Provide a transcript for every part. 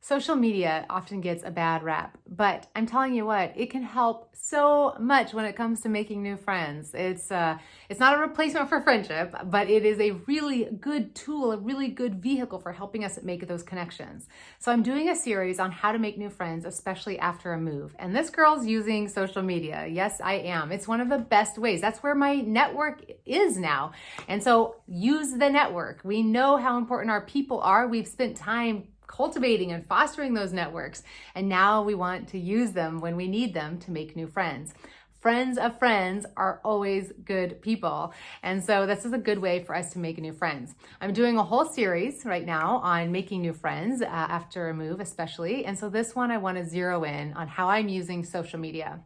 Social media often gets a bad rap, but I'm telling you what, it can help so much when it comes to making new friends. It's not a replacement for friendship, but it is a really good tool, a really good vehicle for helping us make those connections. So I'm doing a series on how to make new friends, especially after a move. And this girl's using social media. Yes, I am. It's one of the best ways. That's where my network is now. And so use the network. We know how important our people are. We've spent time cultivating and fostering those networks. And now we want to use them when we need them to make new friends. Friends of friends are always good people. And so this is a good way for us to make new friends. I'm doing a whole series right now on making new friends after a move, especially. And so this one, I want to zero in on how I'm using social media.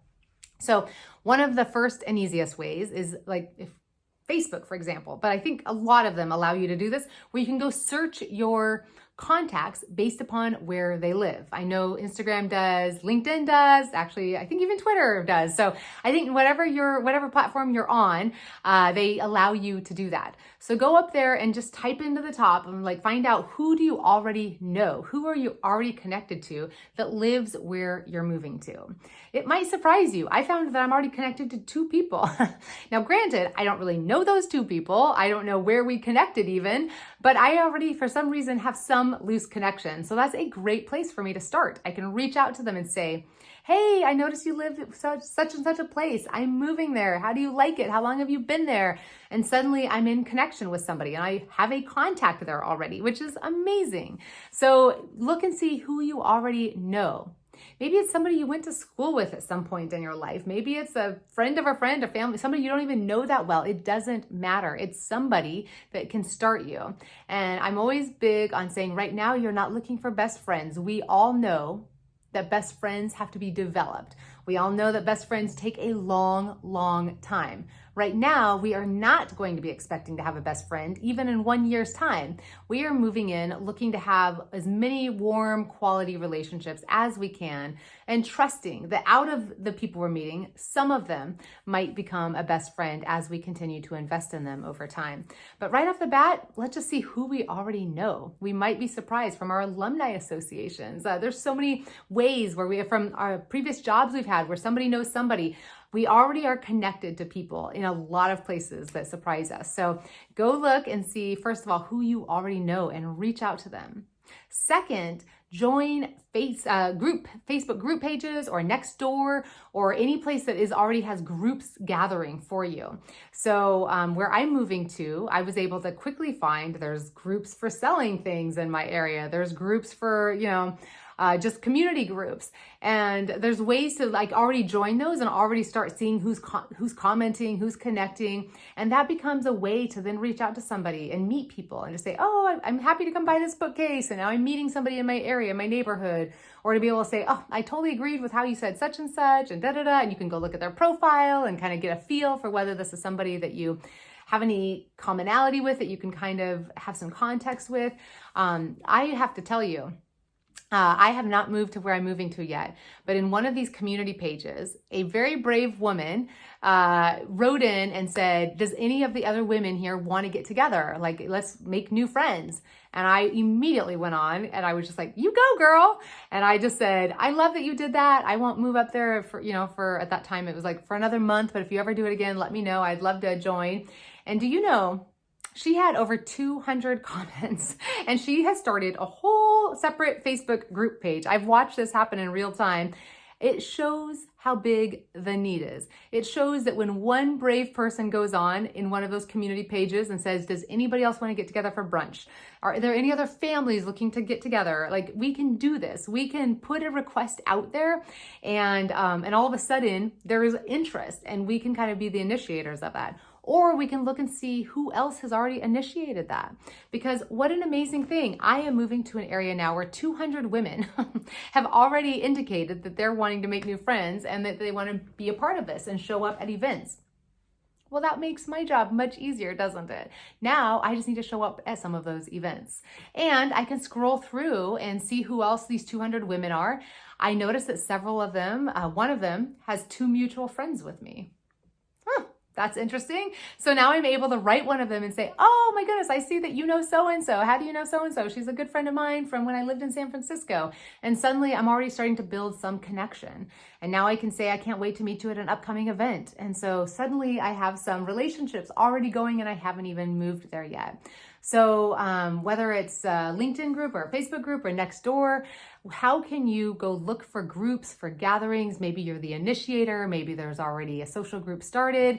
So one of the first and easiest ways is if Facebook, for example, but I think a lot of them allow you to do this, where you can go search your contacts based upon where they live. I know Instagram does, LinkedIn does, actually, I think even Twitter does. So I think whatever platform you're on, they allow you to do that. So go up there and just type into the top and find out, who do you already know? Who are you already connected to that lives where you're moving to? It might surprise you. I found that I'm already connected to 2 people. Now, granted, I don't really know those 2 people. I don't know where we connected even, but I already, for some reason, have some loose connection. So that's a great place for me to start. I can reach out to them and say, hey, I noticed you live such and such a place. I'm moving there. How do you like it? How long have you been there? And suddenly I'm in connection with somebody and I have a contact there already, which is amazing. So look and see who you already know. Maybe it's somebody you went to school with at some point in your life. Maybe it's a friend of a friend, a family, somebody you don't even know that well. It doesn't matter. It's somebody that can start you. And I'm always big on saying, right now, you're not looking for best friends. We all know that best friends have to be developed. We all know that best friends take a long, long time. Right now, we are not going to be expecting to have a best friend, even in 1 year's time. We are moving in looking to have as many warm, quality relationships as we can, and trusting that out of the people we're meeting, some of them might become a best friend as we continue to invest in them over time. But right off the bat, let's just see who we already know. We might be surprised from our alumni associations. There's so many ways where from our previous jobs we've had where somebody knows somebody. We already are connected to people in a lot of places that surprise us. So go look and see, first of all, who you already know and reach out to them. Second, join Facebook group pages or Nextdoor or any place that already has groups gathering for you. So where I'm moving to, I was able to quickly find there's groups for selling things in my area. There's groups for, just community groups. And there's ways to already join those and already start seeing who's commenting, who's connecting. And that becomes a way to then reach out to somebody and meet people and just say, oh, I'm happy to come buy this bookcase. And now I'm meeting somebody in my area, my neighborhood, or to be able to say, oh, I totally agreed with how you said such and such and da-da-da. And you can go look at their profile and kind of get a feel for whether this is somebody that you have any commonality with, that you can kind of have some context with. I have to tell you, I have not moved to where I'm moving to yet, but in one of these community pages, a very brave woman wrote in and said, does any of the other women here want to get together? Let's make new friends. And I immediately went on and I was just like, you go, girl. And I just said, I love that you did that. I won't move up there for at that time, it was for another month, but if you ever do it again, let me know. I'd love to join. And do you know, she had over 200 comments and she has started a whole separate Facebook group page. I've watched this happen in real time. It shows how big the need is. It shows that when one brave person goes on in one of those community pages and says, does anybody else want to get together for brunch? Are there any other families looking to get together? We can do this. We can put a request out there and all of a sudden there is interest and we can kind of be the initiators of that. Or we can look and see who else has already initiated that. Because what an amazing thing. I am moving to an area now where 200 women have already indicated that they're wanting to make new friends and that they want to be a part of this and show up at events. Well, that makes my job much easier, doesn't it? Now I just need to show up at some of those events. And I can scroll through and see who else these 200 women are. I noticed that several of them, one of them has 2 mutual friends with me. That's interesting. So now I'm able to write one of them and say, oh my goodness, I see that you know so-and-so. How do you know so-and-so? She's a good friend of mine from when I lived in San Francisco. And suddenly I'm already starting to build some connection. And now I can say, I can't wait to meet you at an upcoming event. And so suddenly I have some relationships already going and I haven't even moved there yet. So whether it's a LinkedIn group or a Facebook group or next door, how can you go look for groups, for gatherings? Maybe you're the initiator, maybe there's already a social group started,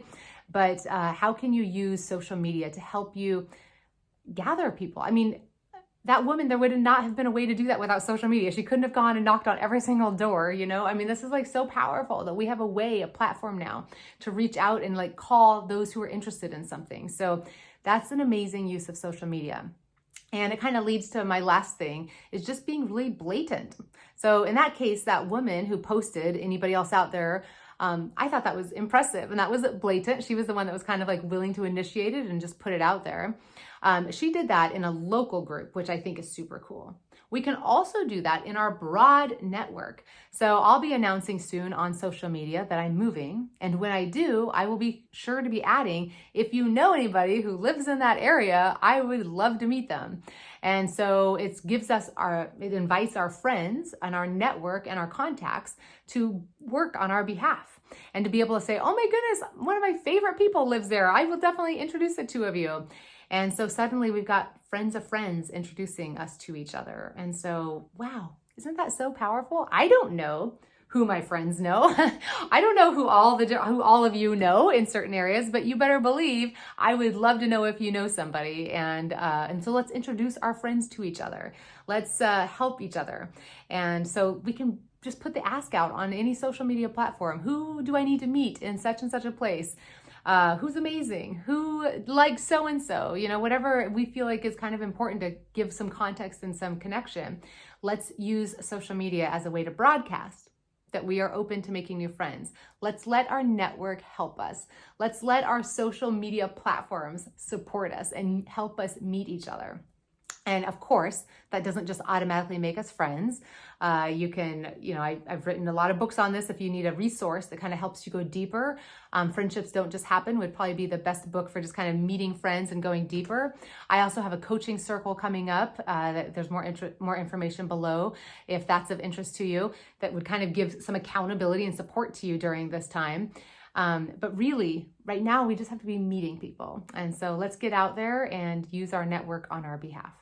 but how can you use social media to help you gather people? I mean, that woman, there would not have been a way to do that without social media. She couldn't have gone and knocked on every single door, you know? I mean, this is like so powerful that we have a way, a platform now to reach out and like call those who are interested in something. So that's an amazing use of social media. And it kind of leads to my last thing is just being really blatant. So in that case, that woman who posted, anybody else out there, I thought that was impressive. And that was blatant. She was the one that was kind of like willing to initiate it and just put it out there. She did that in a local group, which I think is super cool. We can also do that in our broad network. So I'll be announcing soon on social media that I'm moving. And when I do, I will be sure to be adding, if you know anybody who lives in that area, I would love to meet them. And so it invites our friends and our network and our contacts to work on our behalf and to be able to say, oh my goodness, one of my favorite people lives there. I will definitely introduce the two of you. And so suddenly we've got friends of friends introducing us to each other. And so, wow, isn't that so powerful? I don't know who my friends know. I don't know who all of you know in certain areas, but you better believe I would love to know if you know somebody. And so let's introduce our friends to each other. Let's help each other. And so we can just put the ask out on any social media platform. Who do I need to meet in such and such a place? Who's amazing, who likes so-and-so, you know, whatever we feel like is kind of important to give some context and some connection. Let's use social media as a way to broadcast that we are open to making new friends. Let's let our network help us. Let's let our social media platforms support us and help us meet each other. And of course, that doesn't just automatically make us friends. You can, you know, I've written a lot of books on this. If you need a resource that kind of helps you go deeper, Friendships Don't Just Happen would probably be the best book for just kind of meeting friends and going deeper. I also have a coaching circle coming up. There's more information below if that's of interest to you, that would kind of give some accountability and support to you during this time. But really, right now, we just have to be meeting people. And so let's get out there and use our network on our behalf.